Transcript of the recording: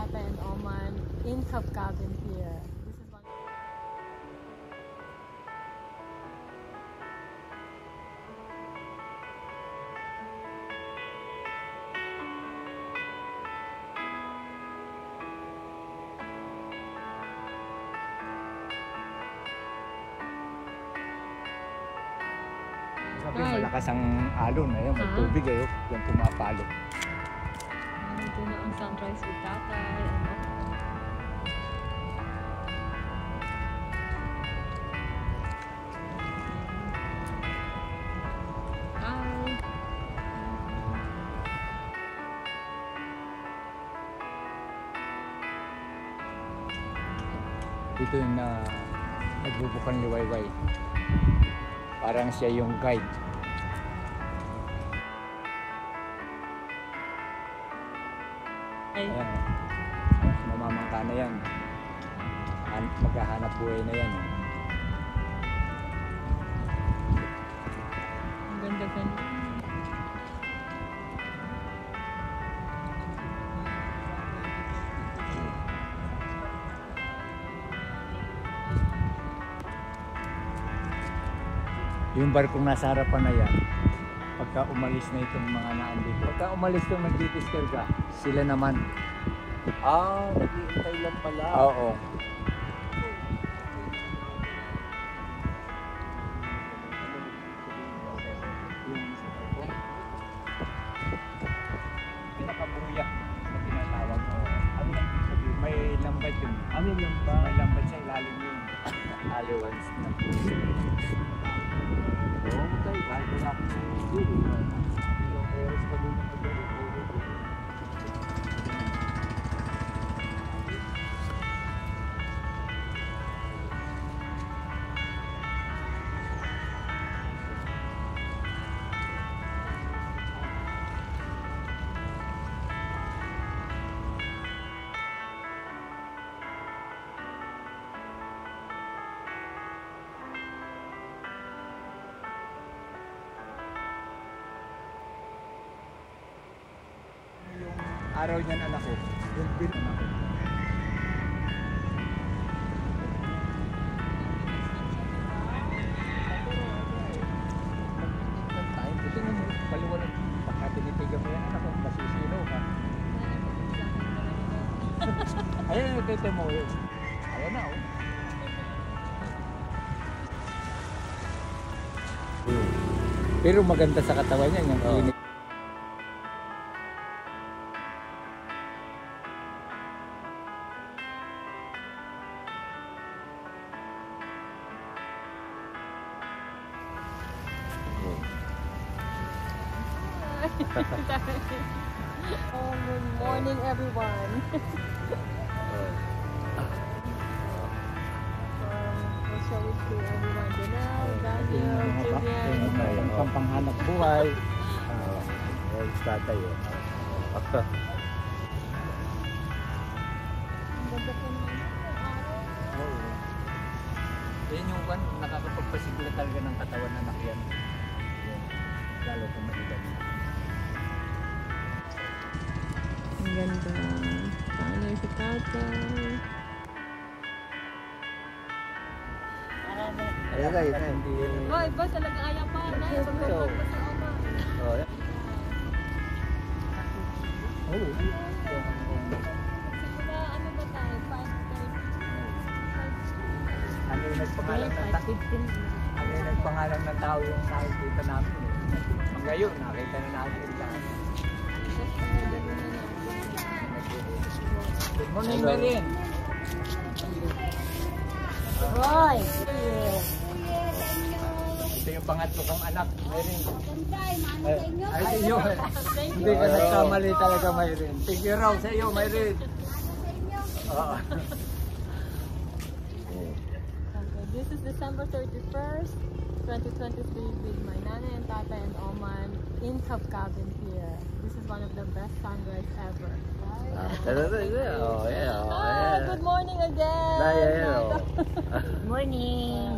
Tata and Oman in Cabin here. This is one. Sabi, malakas ang alon. Ayun, may tubig eh. Yung pumapalo. Ito na ang sunrise with Tatay. Hi! Dito yung nagbubukang liwayway. Parang siya yung guide. Ayan. Mamamangka na yan. Maghahanap buhay na yan. Ang ganda-ganda. Yung barkong nasa harapan na yan, pagka umalis na itong mga naandito, pagka umalis itong nagdidiskarga, sila naman. Naghihintay lang pala. Oo. Pinakabuya na tinatawag. Ano lang sabihin? May lambat yun. Ano yan ba? May lambat sa ilalim yun. Allowance na. Tayo, kahit wala akong ilang oras pa din ako dyan. Araw niyan anak ko, yung bin anak ko. Buti mo, paliwanag, baka tinitigan mo yan anak ko, masisino ka. Ayan yung tete mo yun. Ayan na oh. Pero maganda sa katawan niya, yung klinik. Good morning, everyone. We'll show it to everyone. Janelle, Daniel, Julian. Ang panghanap buhay. Tatay eh. Ang ganda po naman yung araw. Yan yung one, nakakapagpasigla talaga ng katawan na nakyan. Lalo kung mahilan. Ang ganda. Paano si Tatay? Ayan na, yun. Oh, iba talaga ayaw pa. Pagpapag pa sa Oma. Simula, ano ba tayo? 5:30. Ano yung nagpangalan ng tao? Ano yung nagpangalan ng tao yung nakikita namin eh. Ngayon, nakita na natin lahat. Good morning, Marin. Roy! Ito yung pangatlo kong anak, Marin. Ay, sa iyo. Hindi ka nagkamali talaga, Marin. Thank you raw sa iyo, Marin. This is December 31st, 2023 with my Nana and Tata and Oman in Cabin here. This is one of the best sunrise ever. Oh, yeah. Good morning again! Good morning.